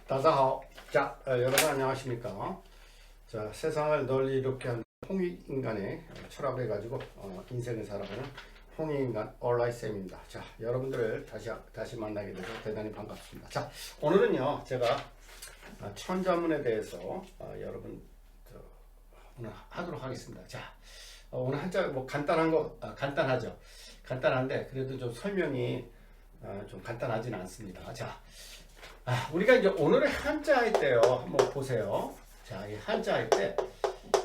다자하오. 자, 여러분 안녕하십니까? 자, 세상을 널리 이롭게 한 홍익인간의 철학을 해가지고 인생을 살아가는 홍익인간 얼라이쌤입니다. 자, 여러분들을 다시 만나게 돼서 대단히 반갑습니다. 자, 오늘은요 제가 천자문에 대해서 여러분 오늘 하도록 하겠습니다. 자, 오늘 한자 뭐 간단한 거 간단하죠. 간단한데 그래도 좀 설명이 좀 간단하진 않습니다. 자, 우리가 이제 오늘의 한자 할 때요 한번 보세요. 자, 이 한자 할 때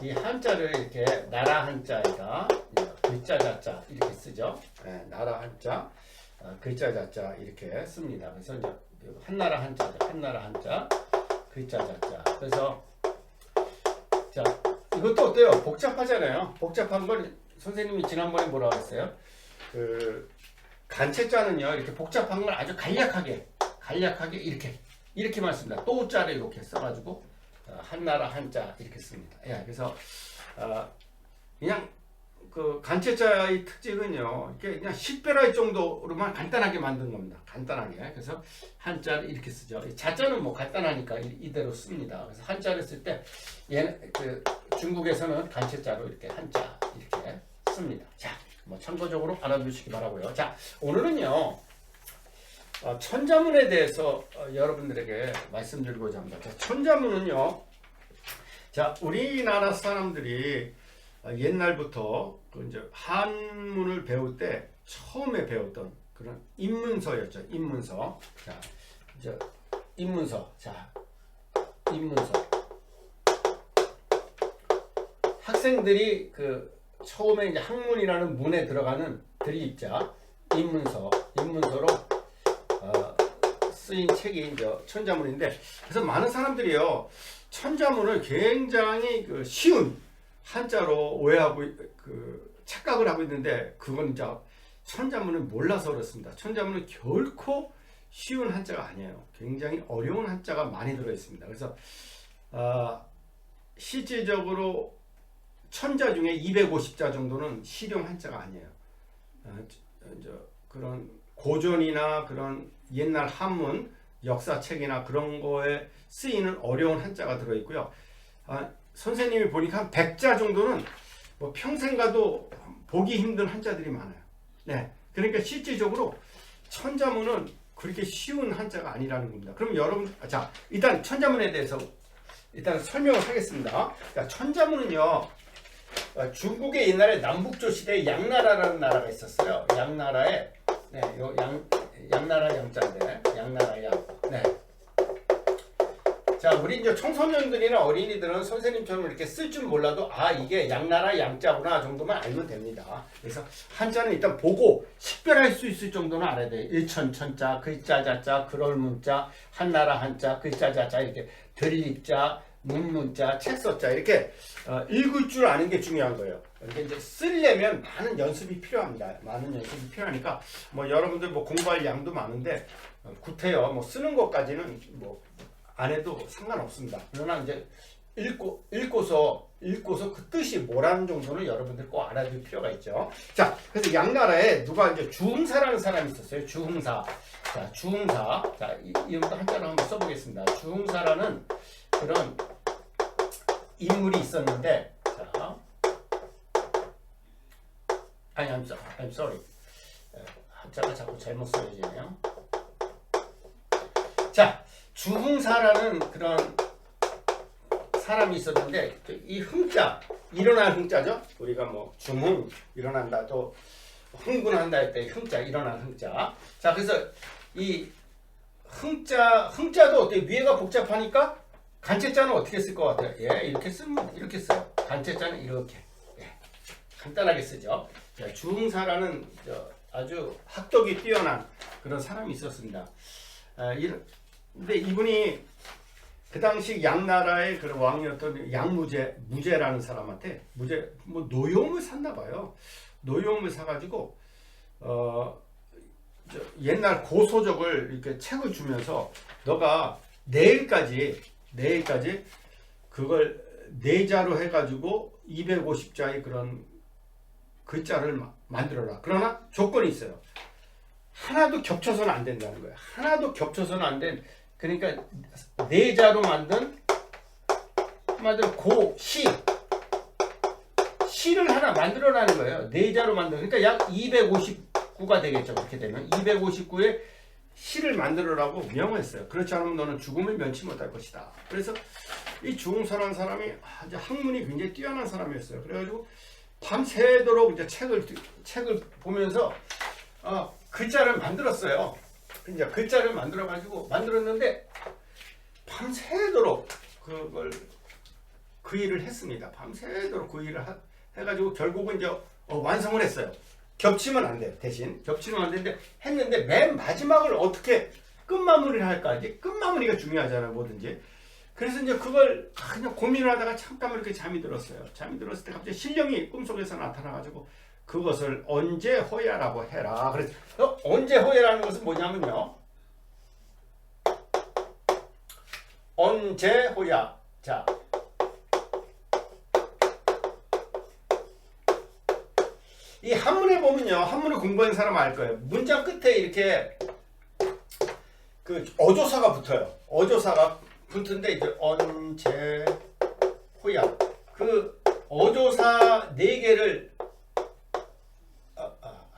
이 한자를 이렇게 나라 한자에다 글자 자자 이렇게 쓰죠. 네, 나라 한자, 글자 자자 이렇게 씁니다. 그래서 이제 한나라 한자죠. 한나라 한자, 글자 자자. 그래서 자, 이것도 어때요? 복잡하잖아요. 복잡한 걸 선생님이 지난번에 뭐라고 했어요? 그 간체자는요 이렇게 복잡한 걸 아주 간략하게 이렇게만 씁니다. 또자를 이렇게 써가지고 한나라 한자 이렇게 씁니다. 예, 그래서 그냥 그 간체자의 특징은요 이렇게 그냥 식별할 정도로만 간단하게 만든 겁니다. 간단하게. 그래서 한자를 이렇게 쓰죠. 자자는 뭐 간단하니까 이대로 씁니다. 그래서 한자를 쓸 때 얘는 그 중국에서는 간체자로 이렇게 한자 이렇게 씁니다. 자, 뭐 참고적으로 알아두시기 바라고요. 자, 오늘은요 천자문에 대해서 여러분들에게 말씀드리고자 합니다. 자, 천자문은요, 자, 우리나라 사람들이 옛날부터 그 이제 한문을 배울 때 처음에 배웠던 그런 입문서였죠. 입문서. 자, 이제 입문서. 자, 입문서. 학생들이 그 처음에 이제 학문이라는 문에 들어가는 들이입자 입문서로 쓰인 책이 이제 천자문인데, 그래서 많은 사람들이요 천자문을 굉장히 그 쉬운 한자로 오해하고 그 착각을 하고 있는데, 그건 이제 천자문을 몰라서 그렇습니다. 천자문은 결코 쉬운 한자가 아니에요. 굉장히 어려운 한자가 많이 들어 있습니다. 그래서 실질적으로 천자 중에 250자 정도는 실용 한자가 아니에요. 그런 고전이나 그런 옛날 한문 역사책이나 그런 거에 쓰이는 어려운 한자가 들어있고요. 선생님이 보니까 한 100자 정도는 뭐 평생 가도 보기 힘든 한자들이 많아요. 네, 그러니까 실질적으로 천자문은 그렇게 쉬운 한자가 아니라는 겁니다. 그럼 여러분, 자, 일단 천자문에 대해서 일단 설명을 하겠습니다. 자, 천자문은요 중국의 옛날에 남북조 시대에 양나라라는 나라가 있었어요. 양나라에 양나라 양자인데 양나라 양. 네. 자, 우리 이제 청소년들이나 어린이들은 선생님처럼 이렇게 쓸 줄 몰라도 이게 양나라 양자구나 정도만 알면 됩니다. 그래서 한자는 일단 보고 식별할 수 있을 정도는 알아야 돼요. 일천천자, 글자 자자, 그럴문자, 한나라 한자, 글자 자자 이렇게 들입자, 문문자, 책서자 이렇게 읽을 줄 아는 게 중요한 거예요. 이렇게 이제 쓰려면 많은 연습이 필요합니다. 많은 연습이 필요하니까 뭐 여러분들 뭐 공부할 양도 많은데 구태여 뭐 쓰는 것까지는 뭐 안 해도 상관없습니다. 그러나 이제 읽고서 그 뜻이 뭐라는 정도는 여러분들 꼭 알아둘 필요가 있죠. 자, 그래서 양나라에 누가 이제 주흥사라는 사람이 있었어요. 주흥사. 자, 주흥사. 자, 이름도 한자로 한번 써보겠습니다. 주흥사라는 그런 인물이 있었는데, 자, I'm sorry. 한자가 자꾸 잘못 써지네요. 자, 주흥사라는 그런 사람이 있었는데, 이 흥자, 일어날 흥자죠. 우리가 뭐 중흥, 일어난다, 또 흥분한다 할 때 흥자, 일어날 흥자. 자, 그래서 이 흥자도 어때? 위에가 복잡하니까 간체자는 어떻게 쓸 것 같아요? 예, 이렇게 써요. 간체자는 이렇게. 예, 간단하게 쓰죠. 자, 주흥사라는 아주 학덕이 뛰어난 그런 사람이 있었습니다. 근데 이분이 그 당시 양나라의 그런 왕이었던 무제라는 사람한테 뭐 노여움을 샀나 봐요. 노여움을 사가지고 옛날 고소적을 이렇게 책을 주면서 너가 내일까지 그걸 내자로 해가지고 250자의 그런 글자를 만들어라. 그러나 조건이 있어요. 하나도 겹쳐서는 안 된다는 거예요. 하나도 겹쳐서는 안 된 그러니까 네자로 만든 시를 하나 만들어라는 거예요. 네자로 만든, 그러니까 약 259가 되겠죠. 그렇게 되면 259에 시를 만들어라고 명했어요. 그렇지 않으면 너는 죽음을 면치 못할 것이다. 그래서 이 주홍서라는 사람이 아주 학문이 굉장히 뛰어난 사람이었어요. 그래가지고 밤새도록 이제 책을 보면서 글자를 만들었어요. 이제 글자를 만들었는데 밤새도록 그 일을 했습니다. 밤새도록 그 일을 해가지고 결국은 이제 완성을 했어요. 겹치면 안 돼요. 대신 겹치면 안 되는데 했는데 맨 마지막을 어떻게 끝마무리를 할까? 이제 끝마무리가 중요하잖아요. 뭐든지. 그래서 이제 그걸 그냥 고민을 하다가 잠깐 이렇게 잠이 들었어요. 잠이 들었을 때 갑자기 신령이 꿈속에서 나타나가지고 그것을 언제호야라고 해라. 그래서 언제호야라는 것은 뭐냐면요. 언제호야. 자, 이 한문에 보면요, 한문을 공부하는 사람 알 거예요. 문장 끝에 이렇게 그 어조사가 붙어요. 어조사가 붙은데 이제 언제호야. 그 어조사 4개를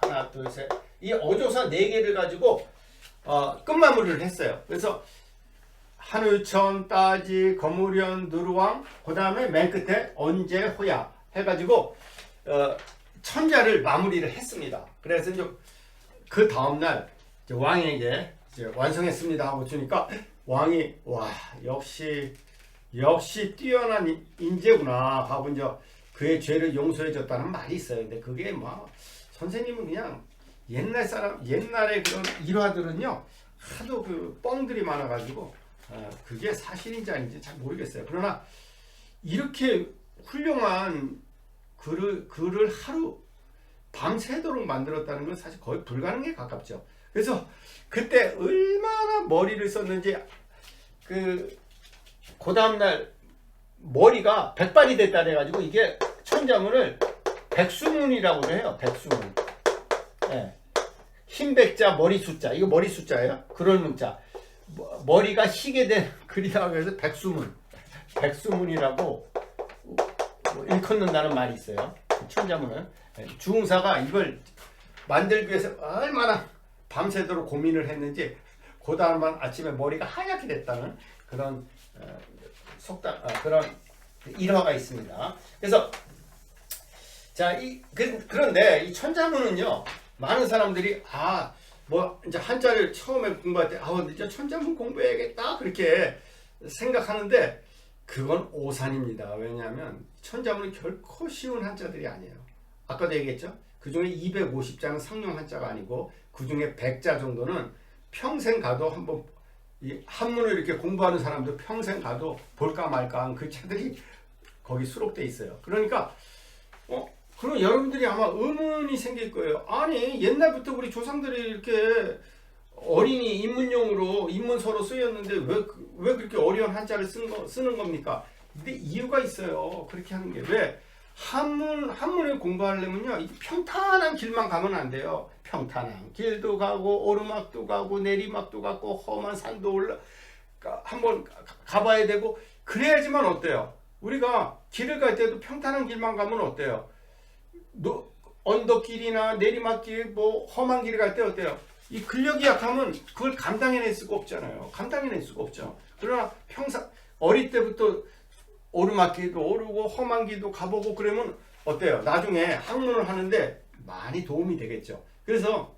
하나, 둘, 셋. 이 어조사 4개를 가지고 끝마무리를 했어요. 그래서 한우천, 따지, 거무련, 누르왕, 그 다음에 맨 끝에 언제호야 해가지고 천자를 마무리를 했습니다. 그래서 이제 그 다음날 왕에게 이제 완성했습니다 하고 주니까 왕이 와 역시 뛰어난 인재구나 하고 이제 그의 죄를 용서해줬다는 말이 있어요. 근데 그게 뭐 선생님은 그냥 옛날에 그런 일화들은요 하도 그 뻥들이 많아가지고 그게 사실인지 아닌지 잘 모르겠어요. 그러나 이렇게 훌륭한 글을 하루 밤새도록 만들었다는 건 사실 거의 불가능에 가깝죠. 그래서 그때 얼마나 머리를 썼는지 그 다음날 머리가 백발이 됐다 그래가지고 이게 천자문을 백수문이라고 해요. 백수문. 네. 흰백자 머리 숫자, 이거 머리 숫자예요. 그런 문자. 머리가 희게 된 글이라고 해서 백수문이라고 일컫는다는 말이 있어요. 천자문은. 주홍사가 이걸 만들기 위해서 얼마나 밤새도록 고민을 했는지 그 다음날 아침에 머리가 하얗게 됐다는 그런 그런 일화가 있습니다. 그래서 자, 그런데 이 천자문은요, 많은 사람들이 뭐 이제 한자를 처음에 공부할 때 이제 천자문 공부해야겠다 그렇게 생각하는데 그건 오산입니다. 왜냐하면 천자문은 결코 쉬운 한자들이 아니에요. 아까도 얘기했죠. 그 중에 250자는 상용 한자가 아니고 그 중에 100자 정도는 평생 가도 한번 이 한문을 이렇게 공부하는 사람도 평생 가도 볼까 말까 한 글자들이 거기 수록돼 있어요. 그러니까 그럼 여러분들이 아마 의문이 생길 거예요. 아니 옛날부터 우리 조상들이 이렇게 어린이 입문용으로 입문서로 쓰였는데 왜 그렇게 어려운 한자를 쓰는 겁니까? 근데 이유가 있어요. 그렇게 하는 게 왜? 한문을 공부하려면요, 이 평탄한 길만 가면 안 돼요. 평탄한 길도 가고 오르막도 가고 내리막도 가고 험한 산도 한번 가봐야 되고 그래야지만 어때요? 우리가 길을 갈 때도 평탄한 길만 가면 어때요? 언덕길이나 내리막길, 뭐 험한 길을 갈 때 어때요? 이 근력이 약하면 그걸 감당해낼 수가 없잖아요. 감당해낼 수가 없죠. 그러나 어릴 때부터 오르막길도 오르고 험한 길도 가보고 그러면 어때요? 나중에 학문을 하는데 많이 도움이 되겠죠. 그래서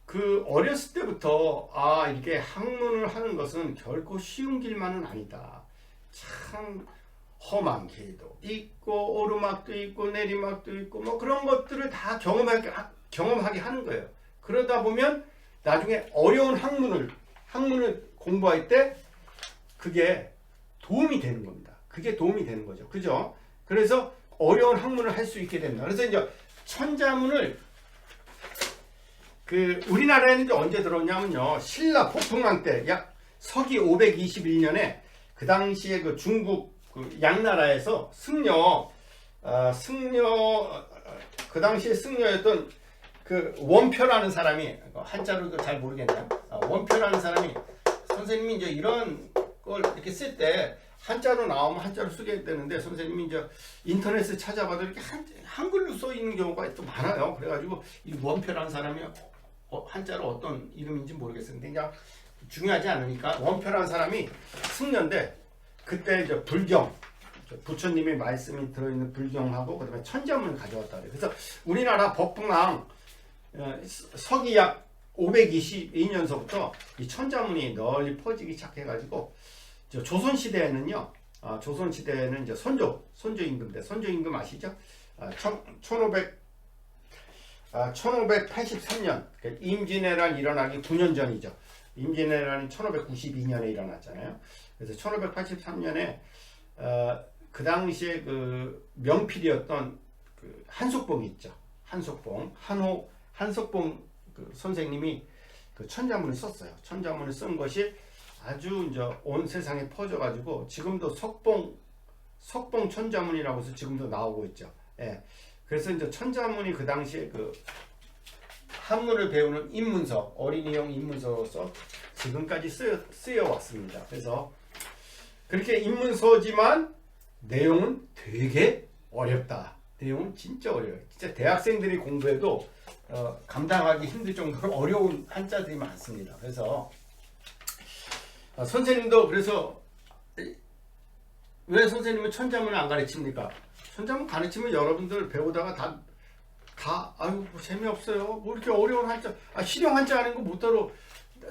그 어렸을 때부터 이렇게 학문을 하는 것은 결코 쉬운 길만은 아니다. 참 험한 길도 있고 오르막도 있고 내리막도 있고 뭐 그런 것들을 다 경험하게 하는 거예요. 그러다 보면 나중에 어려운 학문을 공부할 때 그게 도움이 되는 겁니다. 그게 도움이 되는 거죠. 그죠? 그래서 어려운 학문을 할 수 있게 됩니다. 그래서 이제 천자문을 우리나라에는 이제 언제 들어오냐면요. 신라 폭풍왕 때 약 서기 521년에 그 당시에 그 중국 양나라에서 그 당시에 승려였던 그 원표라는 사람이 한자로도 잘 모르겠네요. 원표라는 사람이 선생님이 이제 이런 걸 이렇게 쓸 때 한자로 나오면 한자로 쓰게 되는데 선생님이 이제 인터넷에 찾아봐도 이렇게 한글로 써 있는 경우가 또 많아요. 그래가지고 이 원표라는 사람이 한자로 어떤 이름인지 모르겠어요. 근데 그냥 중요하지 않으니까 원표라는 사람이 승려인데 그때 이제 불경 부처님의 말씀이 들어있는 불경하고 그다음에 천자문을 가져왔다 그래요. 그래서 우리나라 법흥왕 서기 약 522년서부터 이 천자문이 널리 퍼지기 시작해가지고 조선 시대에는요. 조선 시대에는 이제 선조 임금인데 선조 임금 아시죠? 1583년 임진왜란 일어나기 9년 전이죠. 임진왜란이 1592년에 일어났잖아요. 그래서 1583년에 그 당시에 그 명필이었던 그 한속봉이 있죠. 한속봉 그 선생님이 그 천자문을 썼어요. 천자문을 쓴 것이 아주 이제 온 세상에 퍼져가지고 지금도 석봉 천자문이라고 해서 지금도 나오고 있죠. 예. 그래서 이제 천자문이 그 당시에 그 한문을 배우는 입문서, 어린이용 입문서로서 지금까지 쓰여 왔습니다. 그래서 그렇게 입문서지만 내용은 되게 어렵다. 내용은 진짜 어려워요. 진짜 대학생들이 공부해도 감당하기 힘들 정도로 어려운 한자들이 많습니다. 그래서 선생님도 그래서 왜 선생님은 천자문을 안 가르칩니까? 천자문 가르치면 여러분들 배우다가 다 아유 뭐 재미없어요. 뭐 이렇게 어려운 한자 실용 한자 아는 거 못하러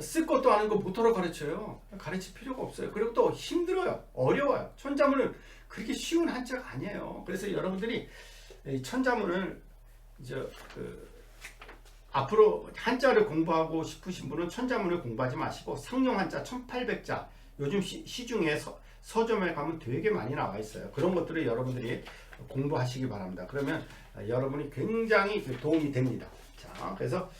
쓸 것도 아는 거 못하러 가르쳐요. 가르칠 필요가 없어요. 그리고 또 힘들어요. 어려워요. 천자문은 그렇게 쉬운 한자가 아니에요. 그래서 여러분들이 이 천자문을 이제 앞으로 한자를 공부하고 싶으신 분은 천자문을 공부하지 마시고 상용 한자 1800자 요즘 시중에 서점에 가면 되게 많이 나와 있어요. 그런 것들을 여러분들이 공부하시기 바랍니다. 그러면 여러분이 굉장히 도움이 됩니다. 자, 그래서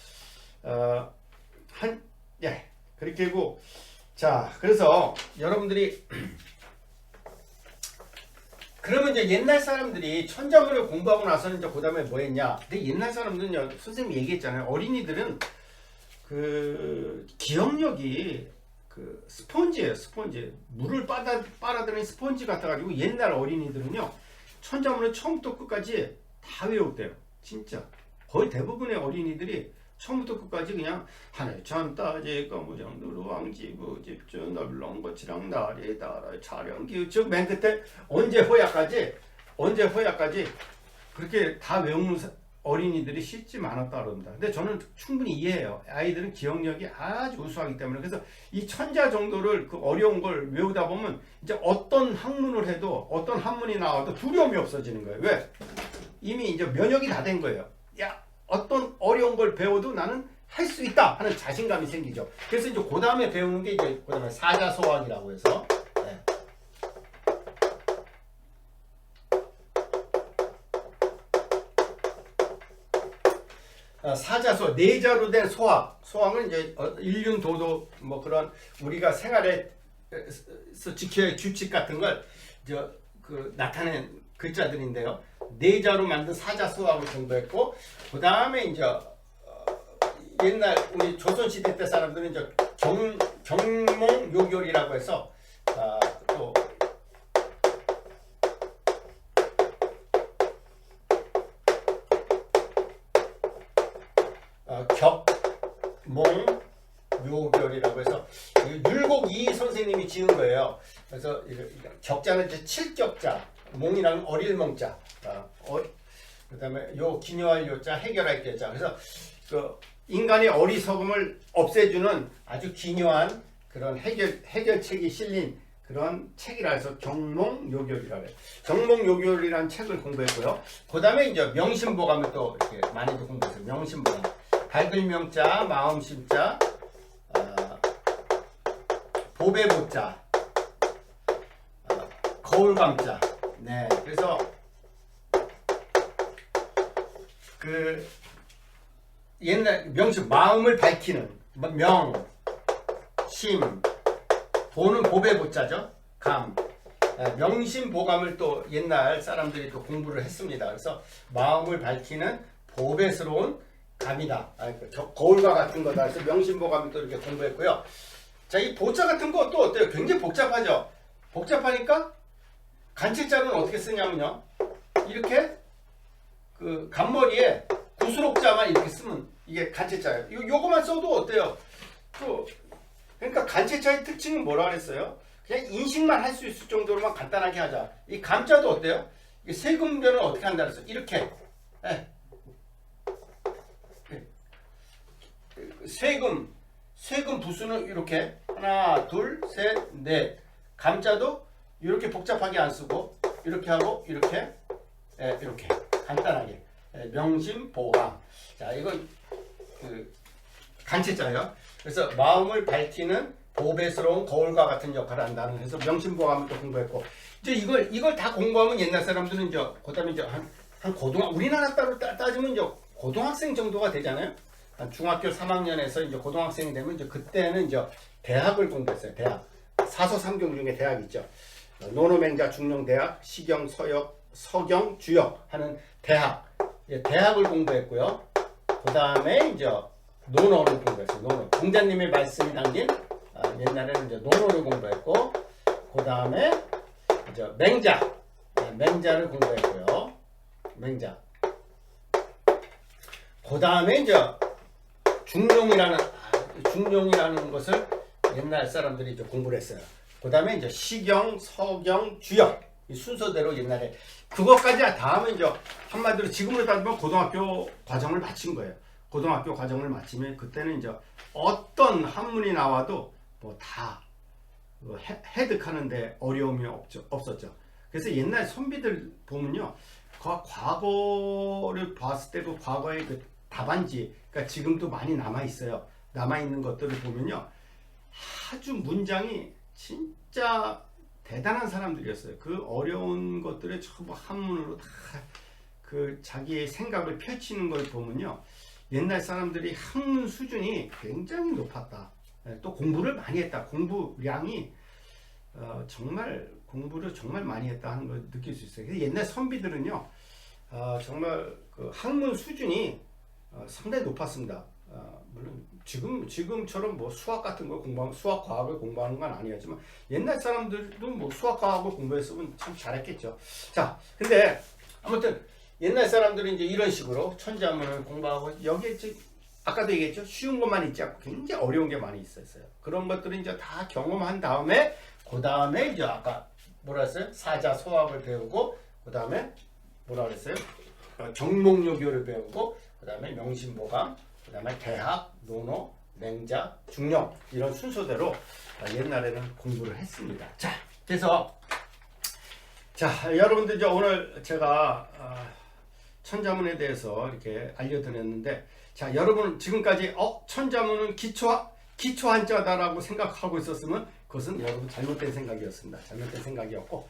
그렇게 하고 자, 그래서 여러분들이 그러면 이제 옛날 사람들이 천자문을 공부하고 나서는 이제 그다음에 뭐 했냐? 근데 옛날 사람들은요, 선생님이 얘기했잖아요. 어린이들은 그 기억력이 그 스펀지예요, 스펀지. 물을 빨아들이는 스펀지 같아가지고 옛날 어린이들은요, 천자문을 처음부터 끝까지 다 외웠대요. 진짜. 거의 대부분의 어린이들이 처음부터 끝까지 그냥 하늘 천 따지 거무정 누르왕지부 집주 널렁 거치랑 나리 따라 촬영 기우측 맨 끝에 언제 허야까지 그렇게 다 외우는 어린이들이 실지 많았다 그럽니다. 근데 저는 충분히 이해해요. 아이들은 기억력이 아주 우수하기 때문에. 그래서 이 천자 정도를 그 어려운 걸 외우다 보면 이제 어떤 학문을 해도 어떤 한문이 나와도 두려움이 없어지는 거예요. 왜? 이미 이제 면역이 다 된 거예요. 야, 어떤 어려운 걸 배워도 나는 할 수 있다 하는 자신감이 생기죠. 그래서 이제 그 다음에 배우는 게 이제 그 다음에 사자소학이라고 해서 사자소 네자로 된 소학은 이제 일륜도도 뭐 그런 우리가 생활에서 지켜야 할 규칙 같은 걸 이제 그 나타낸 글자들인데요. 네자로 만든 사자소학을 공부했고 그 다음에 이제 옛날 우리 조선시대 때 사람들은 이제 경몽요결이라고 해서 또 격몽요결이라고 해서 율곡이 선생님이 지은 거예요. 그래서 격자는 이제 7격자, 몽이라는 어릴 몽자, 그 다음에 요 기묘할 요자, 해결할 겨자. 그래서 그 인간의 어리석음을 없애주는 아주 기묘한 그런 해결책이 실린 그런 책이라 해서 경몽요결이라고 해요. 경몽요결이라는 책을 공부했고요. 그 다음에 이제 명심보감을 또 이렇게 많이도 공부했어요. 명심보감. 밝을 명자, 마음심자, 보배보자, 거울감자. 네, 그래서 그 옛날 명심 마음을 밝히는 명, 심, 보는 보배보자죠. 감. 명심보감을 또 옛날 사람들이 또 공부를 했습니다. 그래서 마음을 밝히는 보배스러운 감이다. 거울과 같은 거다. 그래서 명심보감을 또 이렇게 공부했고요. 자, 이 보자 같은 거 또 어때요? 굉장히 복잡하죠? 복잡하니까 간체자는 어떻게 쓰냐면요. 이렇게 그 간머리에 구수록자만 이렇게 쓰면 이게 간체자예요. 요거만 써도 어때요? 그러니까 간체자의 특징은 뭐라 그랬어요? 그냥 인식만 할 수 있을 정도로만 간단하게 하자. 이 감자도 어때요? 이 세금전을 어떻게 한다 그랬어요? 이렇게. 예. 세금 부수는 이렇게 하나, 둘, 셋, 넷. 감자도 이렇게 복잡하게 안 쓰고 이렇게 하고 이렇게 이렇게 간단하게 명심보강. 자, 이건 그 간체자예요. 그래서 마음을 밝히는 보배스러운 거울과 같은 역할을 한다는. 그래서 명심보감을 또 공부했고, 이제 이걸 다 공부하면 옛날 사람들은 이제 그다음에 이제 한 우리나라 따로 따지면 이제 고등학생 정도가 되잖아요. 한 중학교 3학년에서 이제 고등학생이 되면 이제 그때는 이제 대학을 공부했어요. 대학. 사서삼경 중에 대학 있죠. 노노맹자 중령대학, 시경, 서역, 서경, 주역 하는 대학. 대학을 공부했고요. 그 다음에 이제 논어를 공부했어요. 논어. 공자님의 말씀이 담긴 옛날에는 이제 논어를 공부했고, 그 다음에 이제 맹자를 공부했고요. 맹자. 그 다음에 이제 중용이라는 것을 옛날 사람들이 이제 공부를 했어요. 그 다음에 이제 시경, 서경, 주역. 이 순서대로 옛날에 그것까지 다 하면 이제 한마디로 지금으로 따지면 고등학교 과정을 마친 거예요. 고등학교 과정을 마치면 그때는 이제 어떤 한문이 나와도 뭐 다 해득하는데 어려움이 없었죠. 그래서 옛날 선비들 보면요, 과거를 봤을 때 그 과거의 그 답안지, 그러니까 지금도 많이 남아 있어요. 남아 있는 것들을 보면요, 아주 문장이 진짜 대단한 사람들이었어요. 그 어려운 것들을 전부 한문으로 다 그 자기의 생각을 펼치는 걸 보면요, 옛날 사람들이 한문 수준이 굉장히 높았다. 또 공부를 많이 했다. 공부량이 정말 공부를 정말 많이 했다 하는 걸 느낄 수 있어요. 옛날 선비들은요, 정말 그 학문 수준이 상당히 높았습니다. 물론 지금처럼 뭐 수학 같은 걸 공부하면 수학 과학을 공부하는 건 아니었지만 옛날 사람들도 뭐 수학 과학을 공부했으면 참 잘했겠죠. 자, 근데 아무튼 옛날 사람들은 이제 이런 식으로 천자문을 공부하고, 여기에 아까도 얘기했죠. 쉬운 것만 있지 않고 굉장히 어려운 게 많이 있었어요. 그런 것들을 이제 다 경험한 다음에, 그 다음에 이제 아까 뭐라 했어요? 사자 소학을 배우고, 그 다음에 뭐라 그랬어요? 정목요교를 배우고, 그 다음에 명심보감, 그 다음에 대학, 논어, 맹자, 중령, 이런 순서대로 옛날에는 공부를 했습니다. 자, 그래서 여러분들 이제 오늘 제가 천자문에 대해서 이렇게 알려드렸는데, 자, 여러분 지금까지 천자문은 기초 한자다라고 생각하고 있었으면 그것은 여러분 잘못된 생각이었습니다. 잘못된 생각이었고,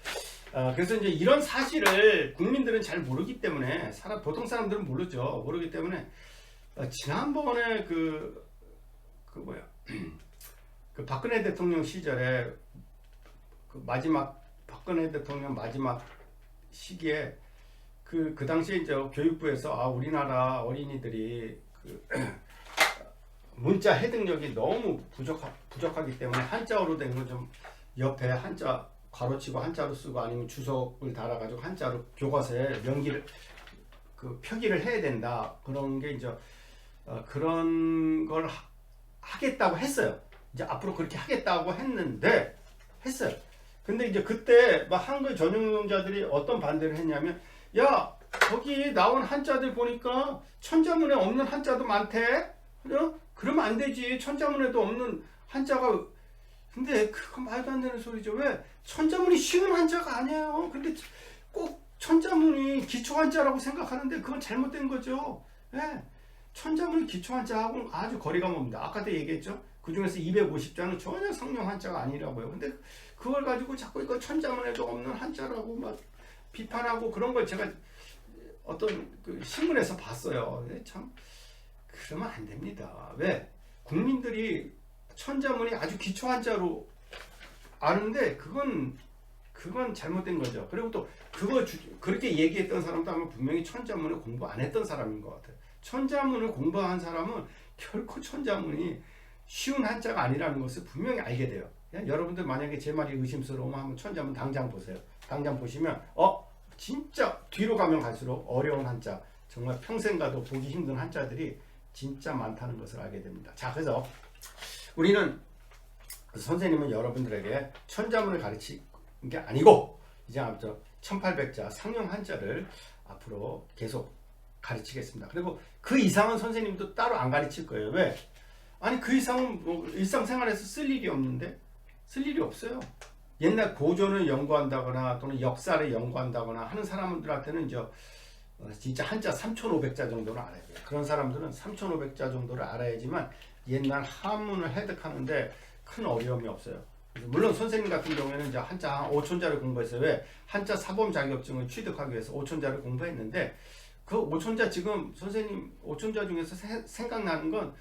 그래서 이제 이런 사실을 국민들은 잘 모르기 때문에, 보통 사람들은 모르기 때문에 지난번에 그 박근혜 대통령 시절에 그 박근혜 대통령 마지막 시기에 그 당시에 이제 교육부에서 우리나라 어린이들이 문자 해득력이 너무 부족하기 때문에 한자어로 된 거 좀 옆에 한자 괄호치고 한자로 쓰고, 아니면 주석을 달아가지고 한자로 교과서에 표기를 해야 된다. 그런 게 이제 그런 걸 하겠다고 했어요. 이제 앞으로 그렇게 하겠다고 했어요. 근데 이제 그때 막 한글 전용자들이 어떤 반대를 했냐면, 야, 거기 나온 한자들 보니까 천자문에 없는 한자도 많대. 그러면 안 되지. 천자문에도 없는 한자가. 근데 그거 말도 안 되는 소리죠. 왜? 천자문이 쉬운 한자가 아니에요. 근데 꼭 천자문이 기초 한자라고 생각하는데 그건 잘못된 거죠. 예. 천자문이 기초 한자하고는 아주 거리가 멉니다. 아까도 얘기했죠. 그 중에서 250자는 전혀 성령 한자가 아니라고요. 근데 그걸 가지고 자꾸 이거 천자문에도 없는 한자라고 막 비판하고, 그런 걸 제가 어떤 그 신문에서 봤어요. 참 그러면 안 됩니다. 왜? 국민들이 천자문이 아주 기초 한자로 아는데 그건 잘못된 거죠. 그리고 또 그렇게 얘기했던 사람도 아마 분명히 천자문을 공부 안 했던 사람인 것 같아요. 천자문을 공부한 사람은 결코 천자문이 쉬운 한자가 아니라는 것을 분명히 알게 돼요. 여러분들 만약에 제 말이 의심스러우면 한번 천자문 당장 보세요. 당장 보시면 진짜 뒤로 가면 갈수록 어려운 한자, 정말 평생 가도 보기 힘든 한자들이 진짜 많다는 것을 알게 됩니다. 자, 그래서 우리는 선생님은 여러분들에게 천자문을 가르치는 게 아니고 이제 앞서 1800자 상용 한자를 앞으로 계속 가르치겠습니다. 그리고 그 이상은 선생님도 따로 안 가르칠 거예요. 왜? 아니 그 이상은 뭐 일상생활에서 쓸 일이 없는데 쓸 일이 없어요. 옛날 고전을 연구한다거나 또는 역사를 연구한다거나 하는 사람들한테는 이제 진짜 한자 3500자 정도는 알아야 돼요. 그런 사람들은 3500자 정도를 알아야지만 옛날 한문을 해득하는데 큰 어려움이 없어요. 물론 선생님 같은 경우에는 이제 한자 한 5천자를 공부했어요. 왜? 한자 사범 자격증을 취득하기 위해서 5천자를 공부했는데 그 5천자 지금 선생님 5천자 중에서 생각나는 건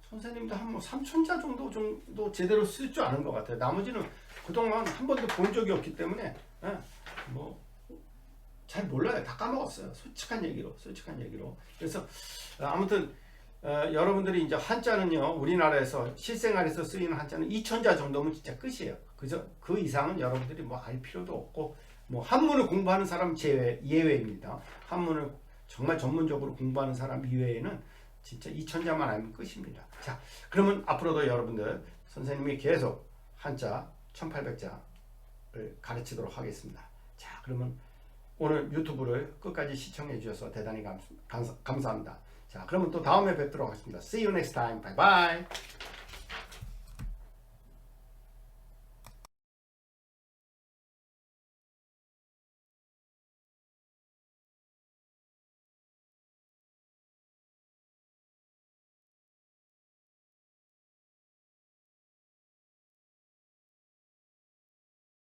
선생님도 한 뭐 3천자 정도 제대로 쓸 줄 아는 것 같아요. 나머지는 그동안 한 번도 본 적이 없기 때문에 뭐 잘 몰라요. 다 까먹었어요. 솔직한 얘기로. 그래서 아무튼 여러분들이 이제 한자는요, 우리나라에서 실생활에서 쓰이는 한자는 2천자 정도면 진짜 끝이에요. 그죠? 그 이상은 여러분들이 뭐 알 필요도 없고, 뭐 한문을 공부하는 사람 예외입니다. 한문을 정말 전문적으로 공부하는 사람 이외에는 진짜 2천자만 알면 끝입니다. 자, 그러면 앞으로도 여러분들 선생님이 계속 한자 1800자를 가르치도록 하겠습니다. 자, 그러면 오늘 유튜브를 끝까지 시청해 주셔서 대단히 감사합니다. 자, 그러면 또 다음에 뵙도록 하겠습니다. See you next time. Bye bye.